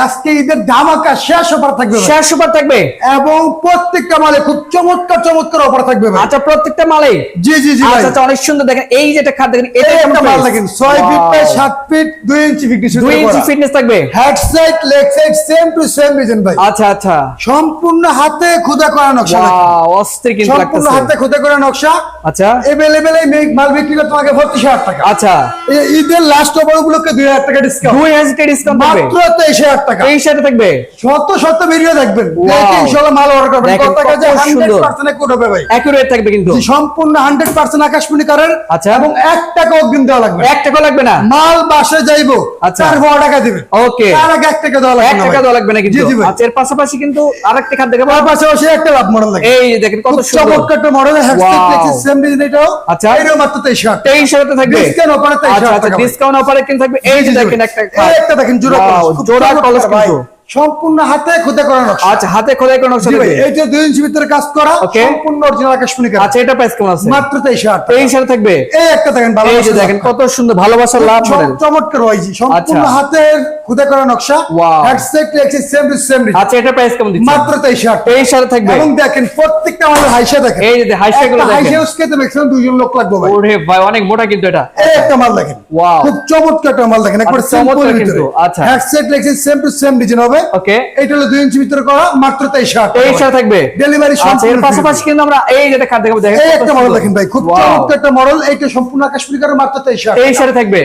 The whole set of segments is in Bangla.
আজকে ঈদের ধামাকা শেষ অফার থাকবে ভাই। শেষ অফার থাকবে এবং প্রত্যেকটা মালে খুব চমৎকার চমৎকার অফার থাকবে ভাই। আচ্ছা প্রত্যেকটা মালে জি জি জি ভাই। আচ্ছা অনেক সুন্দর দেখেন এই যেটা খাট দেখেন এটা এই কেমন একটা মাল price? দেখেন 6 feet by 7 feet 2 inch fitness 2 inch fitness থাকবে। Head side leg side same to same design ভাই। আচ্ছা আচ্ছা সম্পূর্ণ হাতে খোদা করা নকশা দেখেন। ওয়াও অস্থির কিন্তু সম্পূর্ণ লাগতেছে। হাতে খোদা করা নকশা। আচ্ছা अवेलेबल এই মাল বিক্রি করতে তোমাকে 32000 টাকা। আচ্ছা এই ঈদের লাস্ট অফার উপলক্ষে 2000 টাকা ডিসকাউন্ট। 2000 ডিসকাউন্ট থাকবে মাত্র 23000 টাকা। এই সাথে থাকবে শত শত ভিডিও দেখবেন। Wow. দেখে ইনশাআল্লাহ মাল অর্ডার করবেন। দেখেন কথা কাজে কত সুন্দর। 100% কোড হবে ভাই। অ্যাকুরেট থাকবে কিন্তু জি, সম্পূর্ণ 100% আকাশমণি কালার। আচ্ছা। এবং 1 টাকা অগ্রিম দেওয়া লাগবে। 1 টাকা লাগবে না। মাল বাসে যাইবো। আচ্ছা। তারপর টাকা দিবেন। ওকে তার আগে 1 টাকা দেওয়া লাগবে 1 না টাকা ভাই। দেওয়া লাগবে না কিন্তু জি, জি ভাই। আচ্ছা এর পাশাপাশি কিন্তু আরেকটা খাট দেখাবো তার পাশাপাশি একটা লাভ মডেল লাগে। এই যে দেখেন কত খুব সুন্দর চমৎকার একটা মডেল হেডসেট Wow. দেখছি সেম ডিজাইন এটাও। আচ্ছা। এটাও মাত্র 23000 টাকা। 23000 থাকবে ডিসকাউন্ট অফারে 23000 আচ্ছা আচ্ছা টাকা ভাই। ডিসকাউন্ট অফারে কিন্তু থাকবে এই যে জি, জি দেখেন ভাই। একটা এই একটা দেখেন জোড়া Wow, কলস। খুব জোড়া চমৎকার কলস ভাই। কিন্তু। সম্পূর্ণ হাতে খোদা করা নকশা। আচ্ছা হাতে খোদাই কোনো নকশা জি ভাই, থাকবে এইটা 2 ইঞ্চি ভিতরে কাজ করা Okay. সম্পূর্ণ অরিজিনাল আকাশমণি কালার। আচ্ছা এটা প্রাইস কেমন আছে মাত্র 23000 টাকা। 23000 থাকবে এই একটা দেখেন ভালো এই যে দেখেন কত সুন্দর ভালোবাসার লাভ মডেল চমৎকার হয়েছে সম্পূর্ণ আচ্ছা। হাতের খোদা করা নকশা। Wow. হেডসেট লেগছে সেম টু সেম আচ্ছা এটা প্রাইস কেমন দিচ্ছেন মাত্র 23000 টাকা। 23000 থাকবে এবং দেখেন প্রত্যেকটা আমাদের হাইসা দেখেন। এই যে হাইসা গুলো একটা হাইসা দেখেন ইউজ করতে ম্যাক্সিমাম 2 জন লোক লাগবে ভাই। ওরে ভাই অনেক মোটা কিন্তু এটা এই একটা মাল দেখেন। Wow. খুব চমৎকার একটা মাল দেখেন একবার আচ্ছা, সিম্পল চমৎকার ভিতরে। কিন্তু, আচ্ছা। হেডসেট লেগছে সেম টু সেম ডিজাইন হবে। ওকে এটা হলো 2 ইঞ্চি ভিতরে করা মাত্র 23000 টাকা। 23000 থাকবে ডেলিভারি আচ্ছা এর সম্পূর্ণ পাশাপাশি কিন্তু আমরা এই যেটা খাট দেখাবো দেখেন এই কত একটা মডেল সুন্দর। দেখেন ভাই খুব Wow. চমৎকার একটা মডেল এইটা সম্পূর্ণ আকাশমণি কালার মাত্র 23000 টাকা। 23000 থাকবে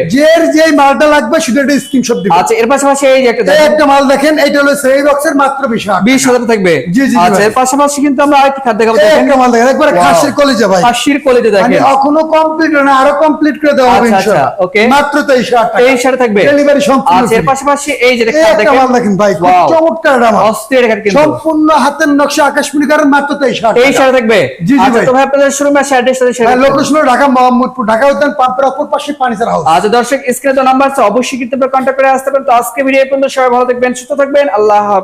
যেই মালটা লাগবে শুধু একটা স্ক্রিনশট দিবেন। আচ্ছা এর পাশাপাশি এই যে একটা এই দেখেন একটা মাল দেখেন এইটা হলো সেই বক্সের মাত্র 20000 টাকা। 20000 থাকবে জি, জি, আচ্ছা ভাই। এর পাশাপাশি কিন্তু আমরা আরেকটা খাট দেখাবো এই দেখেন একটা মাল দেখেন একবারে Wow. খাসির কলেজে ভাই। খাসির কলিজা মানে দেখেন এখনো কমপ্লিট হয় না আরো কমপ্লিট করে দেওয়া হবে আচ্ছা, আচ্ছা, ইনশাআল্লাহ। okay. মাত্র 23000 টাকা। 23000 থাকবে ডেলিভারি সম্পূর্ণ আচ্ছা এর free। পাশাপাশি এই যে এই খাট একটা দেখেন মাল দেখেন ভাই খুব Wow. চমৎকার একটা মাল। অস্থির খাট কিন্তু সম্পূর্ণ হাতের নকশা আকাশমণি কালার মাত্র 23000 টাকা। 23000 থাকবে জি, জি আচ্ছা ভাই। তো ভাই আপনাদের শোরুমের অ্যাড্রেস সাথে শেয়ার ভাই লোকেশন হলো ঢাকা মোহাম্মদপুর ঢাকা উদ্যান পাম্পের অপর পাশে পানিসার হাউস। আচ্ছা দর্শক স্ক্রিনে তো নাম্বার আছে অবশ্যই কিন্তু কন্ট্যাক্ট করে আসতে পারেন তো আজকে ভিডিও পর্যন্ত সবাই ভালো থাকবেন সুস্থ থাকবেন আল্লাহ হাফেজ।